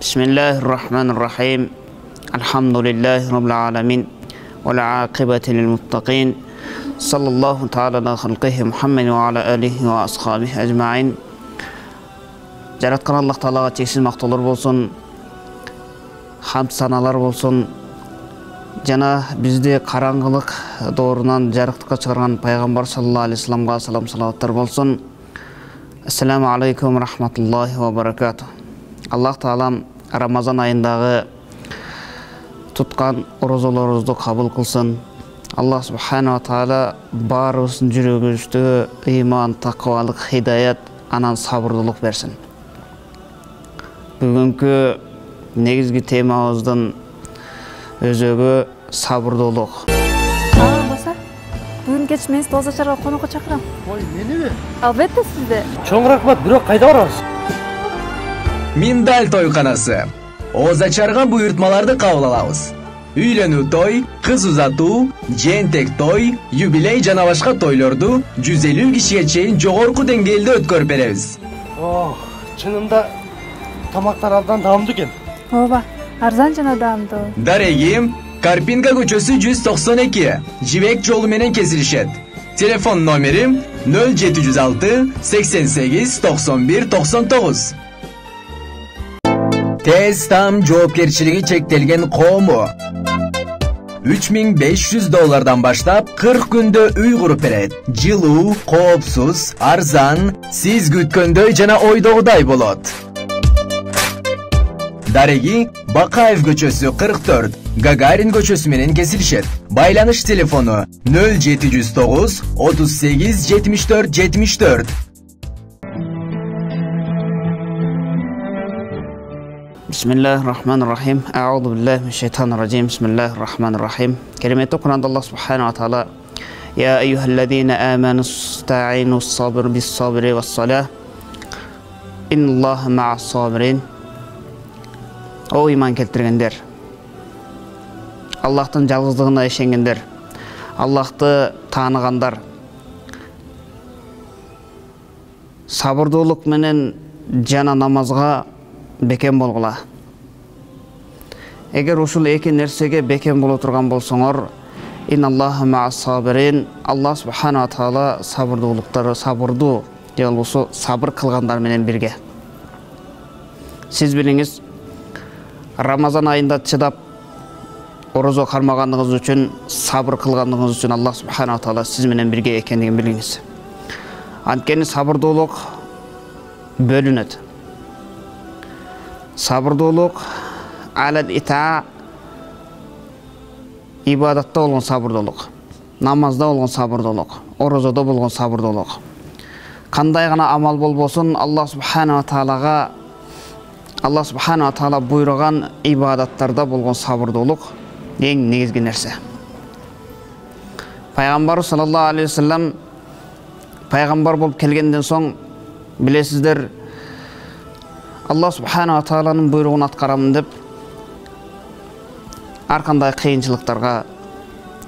Bismillahirrahmanirrahim. Elhamdülillahi Rabbil alemin. Ve l'aqibeti lil muttaqin. Sallallahu ta'ala ala halqihi Muhammed ve ala alihi ve ashabihi ecmain. Jaratkan Allah Ta'alaga çeksiz maqtolar bolsun. Hamd sanalar bolsun. Jana bizde karаңгылык doğrudan жарыктыкка чыгарган пайгамбар саллаллаху алейхи вассаламга салам салаваттар болsun. Assalamu alaikum rahmatullahi wa barakatuh. Allah Ta'ala Ramazan ayındагы tutkan orozoloruzdu kabul kılsın. Allah Subhanahu wa Ta'ala barыбыздын жүрөгүбүздө iman, takvalık, hidayet, anan sabırlılık versin. Bugünkü negizgi temamыздын özөгү sabırlılık. Basa, bugün geç men sizni Ozacharga konokко çakıram. Oy, meni mi? Albatta sizdi. Çoң рахмат, бирок кайда барабыз? Миндаль тойканасы. Озачарга буйртмаларды кабыл алабыз. Үйлөнүү той, кыз узатуу, жентек той, юбилей жана башка тойлорду 150 кишиге чейин жогорку деңгээлде өткөрүп беребиз. Чынында тамактар абдан даамдуу экен. Ооба, арзан жана даамдуу. Дарегим, Карпинка көчөсү 192, Жибек жолу менен кесилишет. Телефон номерим 0706 88 91 99. Tez tam жоопкерчилиги чектелген коому. $3500 başlap 40 күндө үй куруп берет. Жылуу, коопсуз, арзан, сиз күткөндөй жана ойдогудай болот. Дареги Бакаев көчөсү 44, Гагарин көчөсү менен кесилишет. Байланыш телефону 0709 38 74 74. Bismillahirrahmanirrahim. A'udhu billahi mineşşeytanirracim. Bismillahirrahmanirrahim. Kelimeti Kur'an'da Allah Subhanahu wa Ta'ala Ya eyyühellezine amenu sta'inu sabr bis sabri ve salah İnnallâhe ma'as sabirin. O iman keltirgenler, Allah'tın жалгыздыгына ишенгендер, Allah'ты таныгандар, sabırдуулук менен жана намазга бекем болгула. Эгер ушул эки нерсеге бекем боло турган болсоңор, инналлаха ма'ас сабирин, Аллах Субхана Таала сабырдуулуктары, сабырдуу, же болбосо сабыр кылгандар менен бирге. Сиз билиңиз, Рамазан айында чыдап орозо кармаганыңыз үчүн, сабыр кылганыңыз үчүн Аллах Субхана Таала сиз менен бирге экендигин билиңиз. Анткени сабырдуулук бөлүнөт. Sabırlılık alel ita ibadatta olan sabırlılık, namazda olan sabırlılık, orozada olan sabırlılık. Kanday gana amal bolbosun Allah Subhanahu wa Ta'ala buyurgan ibadatlarda bolgan sabırlılık en negizgi nerse. Peygamber sallallahu aleyhi ve sellem peygamber bolup kelgenden soň bilesizler Allah Subhanahu wa Ta'ala'nın buyruğunu atkaramın dep arkандай kıyınçılıklarga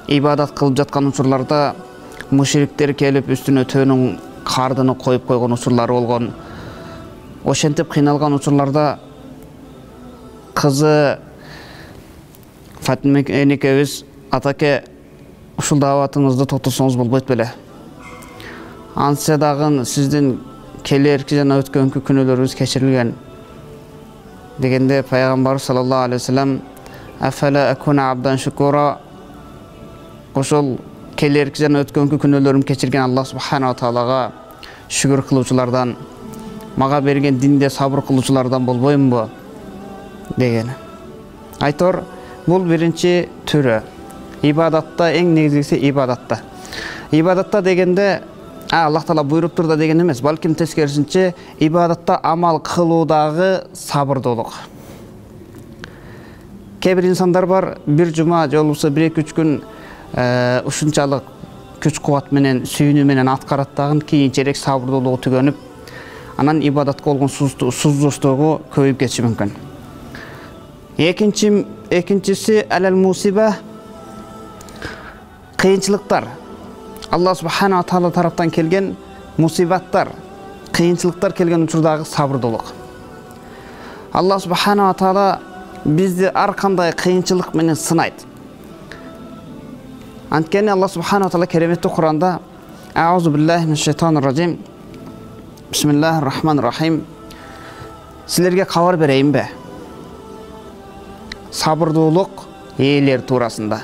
ibadat kılıp жаткан учурларда müşrikler kelip üstüne töөнүн кардыны коюп койгон учурлары болгон. Ошентип кыйналган учурларда кызы Фатима энекебиз атаке ушул дааватыңызды тотосоңуз болбойт беле. Антсе дагы сиздин келерки жана өткөнкү күнөөлөрүңүз кечирилген дегенде пайгамбар саллаллаху алейхи ва саллям афала акуна абдан шукура, ошол келерки жана өткөнкү күнөөлөрүм кечирген Аллах Субхана ва Таалага шүгүр кылуучулардан, мага берген динде сабыр кылуучулардан болбоймунбу деген. Айтор, бул биринчи түрү. Ибадатта эң негизгиси ибадатта. Ибадатта дегенде Аллах Таала буйруптур да деген эмес, балким тескерисинче ибадатта амал кылуудагы сабырдуулук. Кээ бир инсандар бар, бир жума же болбосо 1-2 күн ушунчалык күч кубат менен, сүйүнүү менен аткарат дагы кийинчерээк сабырдуулугу түгөнүп, анан ибадатка болгон суздуштугу көбөйүп кетиши мүмкүн. Экинчиси алал мусиба, кыйынчылыктар. Allah Subhanahu wa Ta'ala taraftan kelgen musibattар, kıyınçılıklar kelgen uçurdagi sabırдуулук. Алла субханала таала бизди ар кандай кыйынчылык менен сынайт. Анткени Алла субханала таала кереметтүү Куранда Аузу биллахи минаш шайтанир ражим. Бисмиллахир рахманир рахим. Силерге кабар берейинби? Сабырдуулук ээлери туурасында.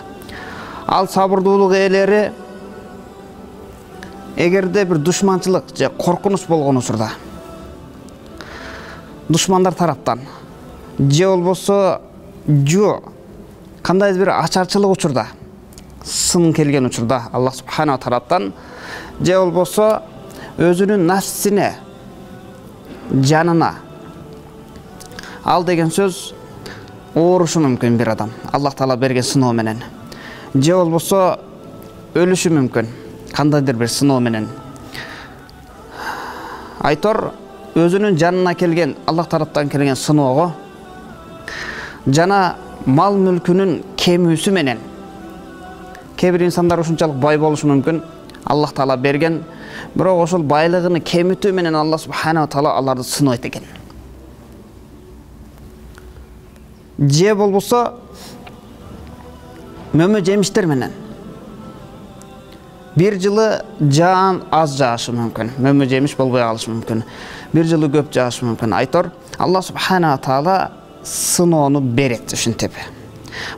Ал сабырдуулук ээлери эгерде бир душманчылык же коркунуч болгон учурда, душмандар тараптан же болбосо кандайдыр бир ачарчылык учурда, сын келген учурда Аллах субханала тараптан же болбосо өзүнүн нафсине, жанына, ал деген сөз оорушу мүмкүн бир адам Аллах таала берген сыноо менен, же болбосо өлүшү мүмкүн кандайдыр бир сыноо менен. Айтор өзүнүн жанына келген, Аллах тараптан келген сыноого жана мал мүлкүнүн кемүүсү менен, кээ бир инсандар ушунчалык бай болушу мүмкүн, Аллах таала берген, бирок ошол байлыгын кемитүү менен Алла субханала таала аларды сынойт экен. Же болбосо мөмө жемиштер менен. Бир жылы жаан аз жаашы мүмкүн, мөмө жемиш болбой калышы мүмкүн. Бир жылы көп жаашы мүмкүн. Айтор Алла субханала таала сыноону берет ушинтип.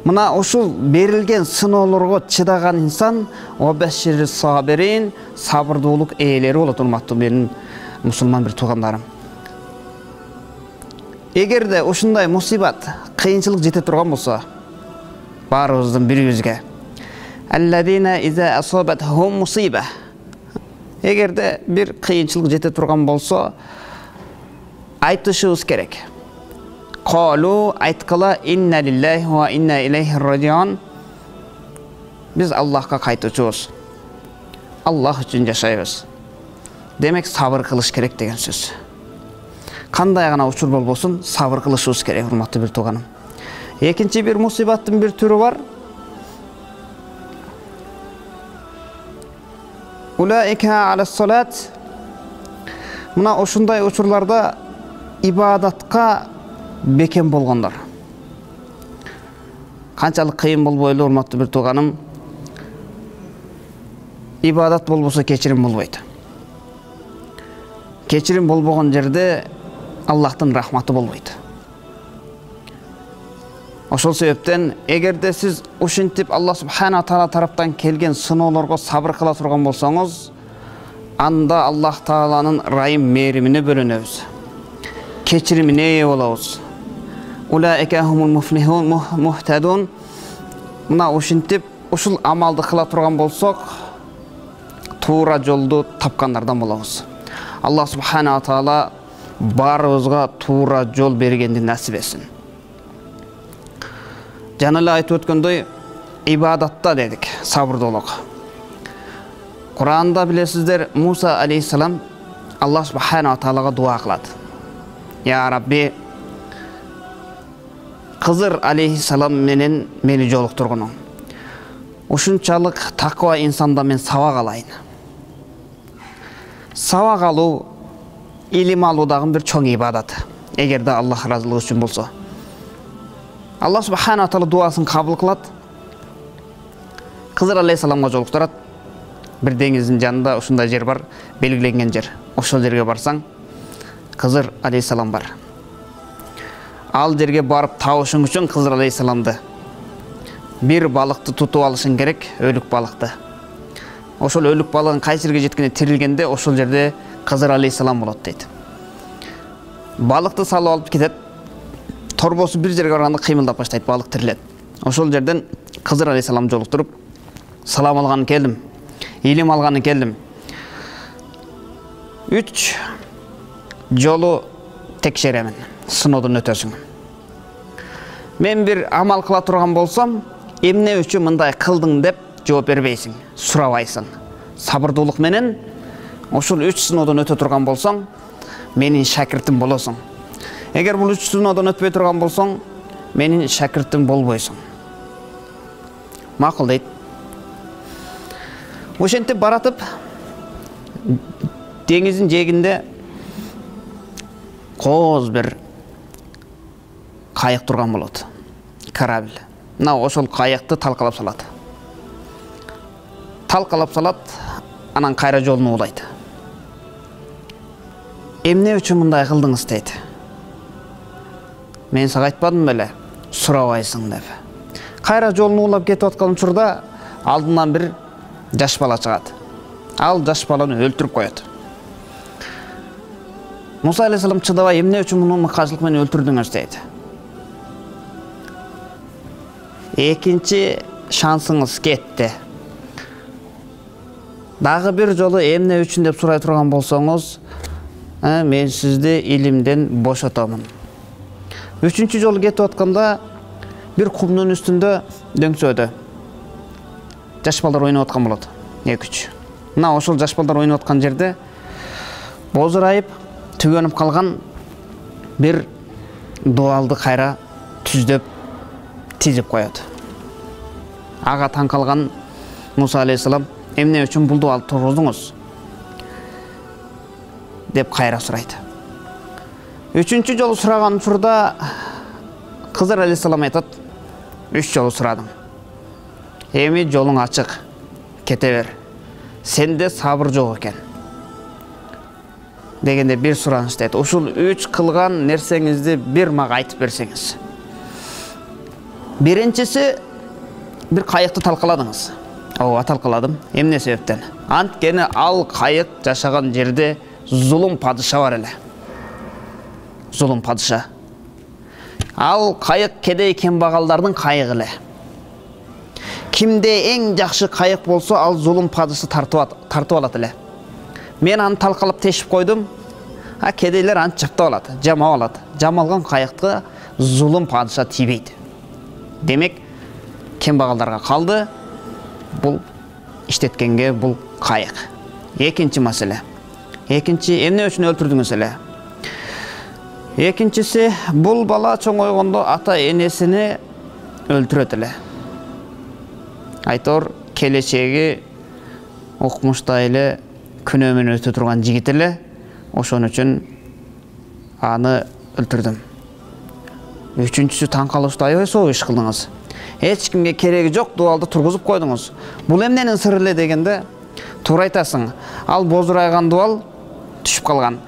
Мына ушул берилген сыноолорго чыдаган инсан обашир сабирин, сабырдуулук ээлери болот, урматтуу менин мусулман бир туугандарым. Эгерде ушундай мусибат, кыйынчылык жете турган болсо, баарыбыздын бирибизге алладина иза асабатхум мусиба. Эгерде бир кыйынчылык жете турган болсо, айтышыбыз керек. Қалу айткыла инна лиллахи ва инна илейхи раджиун. Биз Аллахка кайтуучубуз. Аллах үчүн жашайбыз. Демек сабыр кылыш керек деген сөз. Кандай гана учур болбосун, сабыр кылышыбыз керек, урматтуу бир тууганым. Экинчи бир мусибаттын бир түрү бар. Улаика аля салат. Мына ушундай учурларда ибадатка бекем болгондор. Канчалык кыйын болбойлу, урматтуу бир тууганым, ибадат болбосо кечирим болбойт. Кечирим болбогон жерде Аллахтын рахматы болбойт. Ошол себептен эгерде сиз ушинтип Алла субханала таала тараптан келген сыноолорго сабыр кыла турган болсоңуз, анда Аллах тааланын райым мээримине бөлөнөбүз, кечиримине ээ болобуз. Улаика хумул муфлихун мухтадун. Мына ушинтип ушул амалды кыла турган болсок, туура жолду тапкандардан болобуз. Аллах субханала таала баарыбызга туура жол бергенди насип этсин. Жана эле айтып өткөндөй, ибадатта дедик, сабырдуулук. Куранда билесиздер, Муса алейхиссалам Аллах субханала таалага дуа кылат. Я Рабби, Кызыр алейхиссалам менен мени жолуктургуну. Ушунчалык таква инсанда мен сабак алайын. Сабак алуу, илим алуу дагы бир чоң ибадат. Эгерде Аллах ыраазылыгы үчүн болсо. Аллах субханала таала дуасын кабыл кылат. Кызыр алейхиссаламга жолуктурат. Бир деңиздин жанында ушундай жер бар, белгиленген жер. Ошол жерге барсаң, Кызыр алейхиссалам бар. Ал жерге барып табышың үчүн Кызыр алейхиссаламды бир балыкты тутуп алышың керек, өлүк балыкты. Ошол өлүк балыгын кайсы жерге жеткенде тирилгенде ошол жерде Кызыр алейхиссалам болот дейт. Балыкты салып алып кетет. Торбосу бир жерге барганда кыймылдап баштайт, балык тирилет. Ошол жерден Кызыр алейхиссалам жолуктуруп, салам алганы келдим, илим алганы келдим. 3 жолу текшеремин, сыноодон өтөсүң. Мен бир амал кыла турган болсом, эмне үчүн мындай кылдың деп жооп бербейсиң, сурабайсың. Сабырдуулук менен ошол 3 сыноодон өтө турган болсоң, менин шакиртим болосуң. Эгер бул 3 сыноодон өтпөй турган болсоң, менин шакиртим болбойсуң. Макул дейт. Ошентип баратып, деңиздин жээгинде кооз бир кайык турган болот. Корабль. Мына ошол кайыкты талкалап салат. Талкалап салат, анан кайра жолун улайт. Эмне үчүн мындай кылдыңыз дейт. Мен сага айтпадым беле, сурабайсың деп. Кайра жолун улап кетип аткан учурда алдынан бир жаш бала чыгат. Ал жаш баланы өлтүрүп коет. Муса алейхиссалам чыдабай, эмне үчүн муну мыкаачылык менен өлтүрдүңүз дейт. Экинчи шансыңыз кетти. Дагы бир жолу эмне үчүн деп сурай турган болсоңуз, мен сизди илимден бошотомун. Үчүнчү жолу кетип атканда бир кумдун үстүндө дөңсөөдө жаш балдар ойноп аткан болот. 2-3. Мына ошол жаш балдар ойноп аткан жерде бозурайып, түгөнүп калган бир дуалды кайра түздөп тизип коет. Ага таң калган Муса алейхиссалам, эмне үчүн бул дуалды тургуздуңуз деп кайра сурайт. Үчүнчү жолу сураган учурда Кызыр алейхиссалам айтат, 3 жолу сурадым. Эми жолуң ачык, кете бер. Сенде сабыр жок экен. Дегенде бир сураныш дейт. Ушул 3 кылган нерсеңизди бир мага айтып берсеңиз. Биринчиси, бир кайыкты талкаладыңыз. Ооба, талкаладым. Эмне себептен? Анткени ал кайык жашаган жерде зулум падыша бар эле. Зулум падыша. Ал кайык кедей кембагалдардын кайыгы эле. Кимде эң жакшы кайык болсо, ал зулум падышы тартып алат эле. Мен аны талкалап тешип койдум, а кедейлер аны жаптап алат, жамап алат. Жамалган кайыкты зулум падыша тийбейт. Демек, кембагалдарга калды, бул иштеткенге бул кайык. Экинчи маселе. Экинчи, эмне үчүн өлтүрдүңүз эле? Экинчиси, бул бала чоңойгондо ата энесини өлтүрөт эле. Айтор, келечеги укмуштай эле күнөө менен өтө турган жигит эле, ошон үчүн аны өлтүрдүм. Үчүнчүсү таң калышты, аябай соо иш кылдыңыз. Эч кимге кереги жок дуалды тургузуп койдуңуз. Бул эмненин сыры эле дегенде, туура айтасың. Ал бозурайган дуал түшүп калган.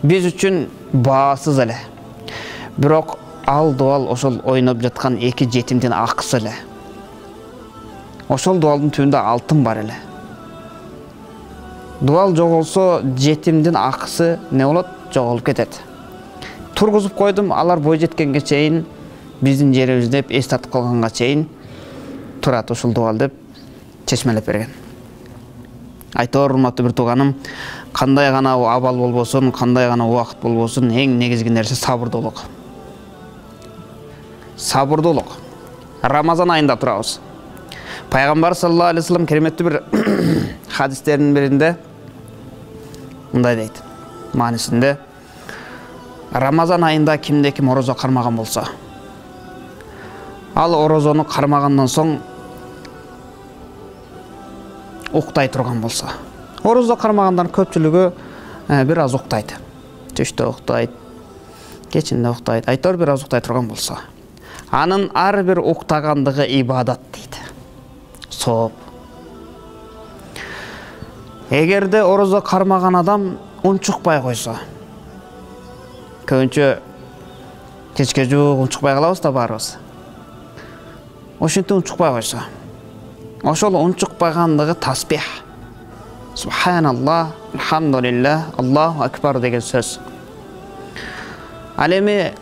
Биз үчүн баасыз эле. Бирок ал дуал ошол ойноп жаткан 2 жетимдин акысы эле. Ошол дуалдын түбүндө алтын бар эле. Дуал жоголсо, жетимдин акысы не болот? Жоголуп кетет. Тургузуп койдум, алар бой жеткенге чейин, биздин жерибиз деп эс тартып калганга чейин турат ушул дуал деп чечмелеп берген. Айтор, урматтуу бир тууганым, кандай гана абал болбосун, кандай гана убакыт болбосун, эң негизги нерсе сабырдуулук. Сабырдуулук. Рамазан айында турабыз. Пайгамбар саллаллаху алейхи вассалам кереметтүү бир хадистеринин биринде мындай дейт. Маанисинде, Рамазан айында кимде ким орозо кармаган болсо, ал орозону кармагандан соң уктай турган болсо. Орозо кармагандар көпчүлүгү бир аз уктайт. Түштө уктайт, кечинде уктайт, айтор бир аз уктай турган болсо, анын ар бир уктагандыгы ибадат дейт. Сооп. Эгерде орозо кармаган адам унчукпай койсо, көбүнчө кечке жуук унчукпай калабыз да баарыбыз. Ошентип унчукпай койсо, ошол унчукпагандыгы тасбих. Субханаллах, алхамдулиллах, Аллаху акбар деген сөз. Ал эми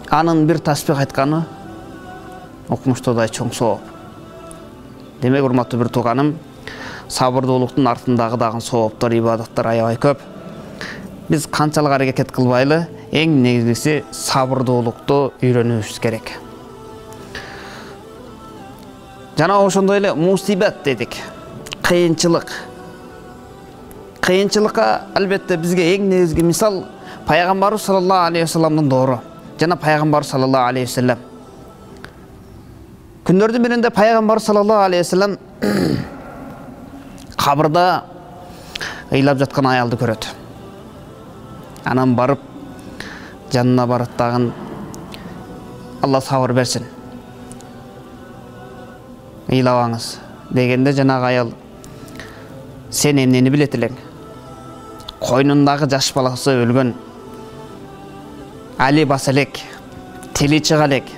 анын бир тасбих айтканы окумуштуудай чоң сооп. Демек, урматтуу бир тууганым, сабырдуулуктун артындагы дагы сооптор, ибадаттар аябай көп. Биз канчалык аракет кылбайлы, эң негизгиси сабырдуулукту үйрөнүшүбүз керек. Жана ошондой эле мусибат дедик. Кыйынчылык. Кыйынчылыкка албетте бизге эң негизги мисал Пайгамбар саллаллаху алейхи вассаламдын доору. Жана Пайгамбар саллаллаху алейхи вассалам. Күндөрдүн биринде Пайгамбар саллаллаху алейхи вассалам кабырда ыйлап жаткан аялды көрөт. Анан барып жанына барып дагы Allah sabır bersin. Ыйлабаңыз дегенде жанагы аял сен эмнени билет элең? Койнундагы жаш баласы өлгөн. Али баса элек, тили чыга элек.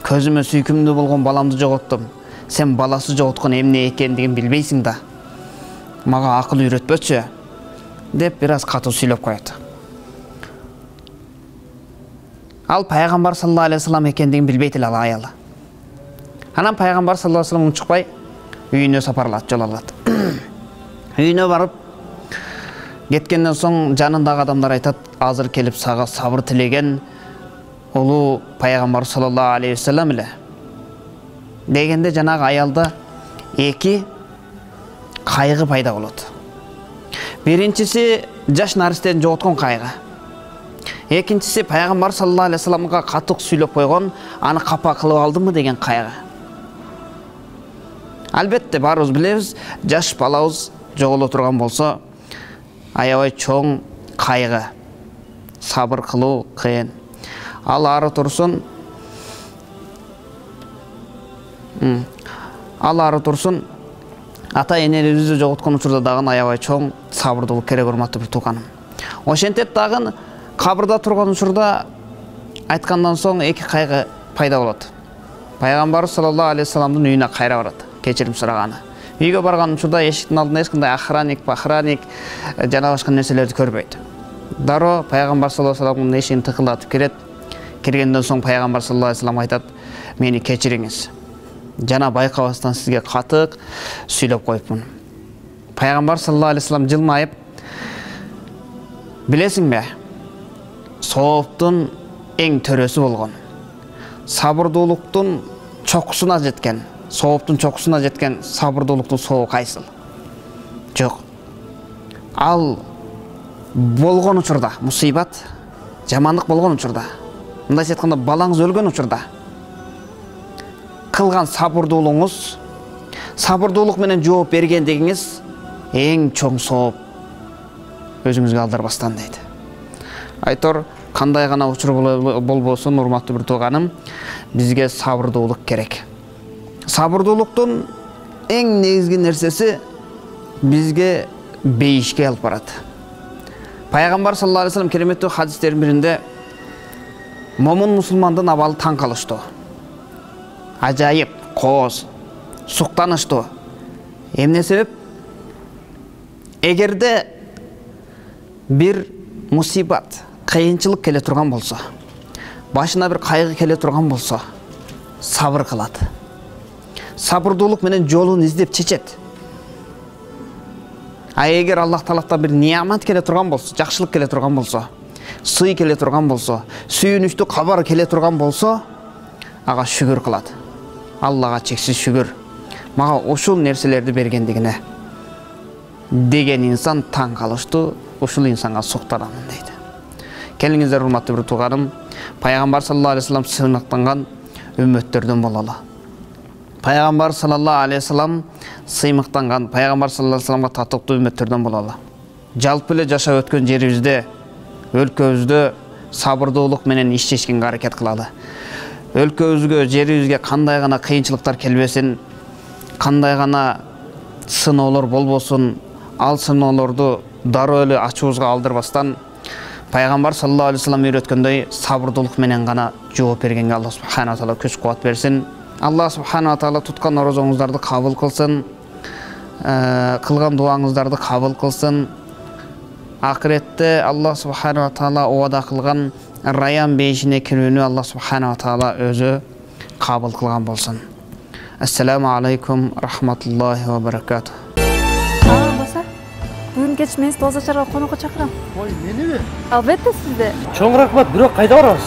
Көзүмө сүйкүмдүү болгон баламды жоготтум. Сен баласы жоготкон эмне экендигин билбейсиң да. Мага акыл үйрөтпөчү деп бир аз катуу сүйлөп коет. Ал пайгамбар саллаллаху алейхи вассалам экендигин билбейт эле ал аял. Анан пайгамбар саллаллаху алейхи вассалам унчукпай үйүнө сапарлат, жол алат. Үйүнө барып кеткенден соң жанындагы адамдар айтат, азыр келип сага сабыр тилеген улуу пайгамбар саллаллаху алейхи вассалам эле. Дегенде жанагы аялда эки кайгы пайда болот. Биринчиси жаш наристени жоготкон кайгы. Экинчиси пайгамбар саллаллаху алейхи вассаламга катык сүйлөп койгон, аны капа кылып алдымбы деген кайгы. Албетте баарыбыз билебиз, жаш балабыз жоголо турган болсо, аябай чоң кайгы, сабыр кылуу кыйын. Ал ары турсун, ата энелерибизди жоготкон учурда дагы аябай чоң сабырдуулук керек, урматтуу бир тууганым. Ошентип дагы кабырда турган учурда айткандан соң эки кайгы пайда болот. Пайгамбар саллаллаху алейхи вассаламдын үйүнө кайра барат, кечирим сураганы. Үйгө барган учурда эшиктин алдында эч кандай охранник, жана башка нерселерди көрбөйт. Дароо пайгамбар саллаллаху алейхи вассаламдын эшигин тыкылдатып кирет. Киргенден соң пайгамбар саллаллаху алейхи вассалам айтат: "Мени кечириңиз. Жана байкабастан сизге катык сүйлөп коюпмун." Пайгамбар саллаллаху алейхи вассалам жылмайып: "Билесиңби? Сооптун эң төрөсү болгон, сабырдуулуктун чокусуна жеткен, сооптун чокусуна жеткен сабырдуулуктун сообу кайсыл?" Жок. Ал болгон учурда, мусибат, жамандык болгон учурда, мындайча айтканда балаңыз өлгөн учурда кылган сабырдуулугуңуз, сабырдуулук менен жооп бергендигиңиз эң чоң сооп өзүңүзгө алдырбастан дейт. Айтор, кандай гана учур болбосун, урматтуу бир тууганым, бизге сабырдуулук керек. Сабырдуулуктун эң негизги нерсеси бизге бейишке алып барат. Пайгамбар саллаллаху алейхи вассалам кереметтүү хадистердин биринде момун мусулмандын абалы таң калыштуу. Ажайып, кооз, суктаныштуу. Эмне себеп? Эгерде бир мусибат, кыйынчылык келе турган болсо, башына бир кайгы келе турган болсо, сабыр кылат. Сабырдуулук менен жолун издеп чечет. А эгер Аллах Тааладан бир ниямат келе турган болсо, жакшылык келе турган болсо, сый келе турган болсо, сүйүнүчтүү кабар келе турган болсо, ага шүгүр кылат. Аллага чексиз шүгүр. Мага ушул нерселерди бергендигине деген инсан таң калыштуу, ушул инсанга суктанамын дейт. Келиңиздер, урматтуу бир тууганым, пайгамбар саллаллаху алейхи вассалам сыймыктанган үммөттөрдөн бололу. Пайгамбар саллаллаху алейхи вассалам сыймыктанган, пайгамбар саллаллаху алейхи вассаламга татыктуу үммөттөрдөн бололу. Жалпы эле жашап өткөн жерибизде, өлкөбүздө сабырдуулук менен иштешкенге аракет кылалы. Өлкөбүзгө, жерибизге кандай гана кыйынчылыктар келбесин, кандай гана сыноолор болбосун, ал сыноолорду дароо эле ачуубузга алдырбастан, пайгамбар саллаллаху алейхи вассалам үйрөткөндөй сабырдуулук менен гана жооп бергенге Аллах субханаху ва таала күч кубат берсин. Аллах субханаху ва таала туткан орозоңуздарды кабыл кылсын, кылган дуаңыздарды кабыл кылсын. Акыретте Аллах субханаху ва таала оада кылган Раян бейишине кирүүнү Аллах субханаху ва таала өзү кабыл кылган болсун. Ассаламу алейкум рахматуллахи ва баракатух. Болса, бүгүн кеч мен сизди озачарга конокко чакырам. Ой, мениби? Албетте сизди. Чоң рахмат, бирок кайда барабыз?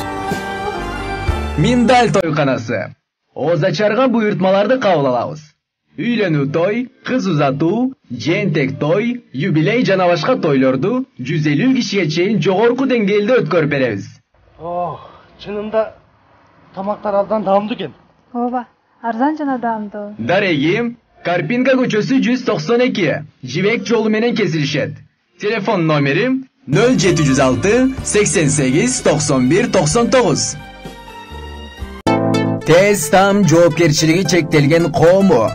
Миндаль тойканасы. Озачарга буйртмаларды кабыл алабыз. Үйлөнүү той, кыз узатуу, жентек той, юбилей жана башка тойлорду 150 кишиге чейин жогорку деңгээлде өткөрүп беребиз. Чынында тамактар абдан даамдуу экен. Ооба, арзан жана даамдуу. Дарегим, Карпинка көчөсү 192, Жибек жолу менен кесилишет. Телефон номерим 0706 88 91 99. Tez tam жоопкерчилиги чектелген кому.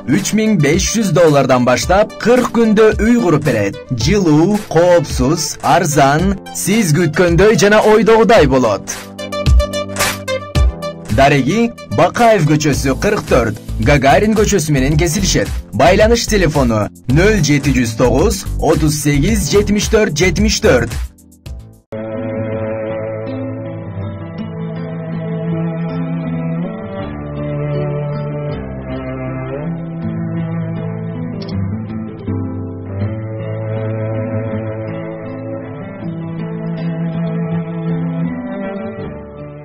$3500 başlap 40 күндө үй куруп берет. Жылуу, коопсуз, арзан, сиз күткөндөй жана ойдогудай болот. Дареги Бакаев көчөсү 44, Гагарин көчөсү менен кесилишет. Байланыш телефону 0709 38 74 74.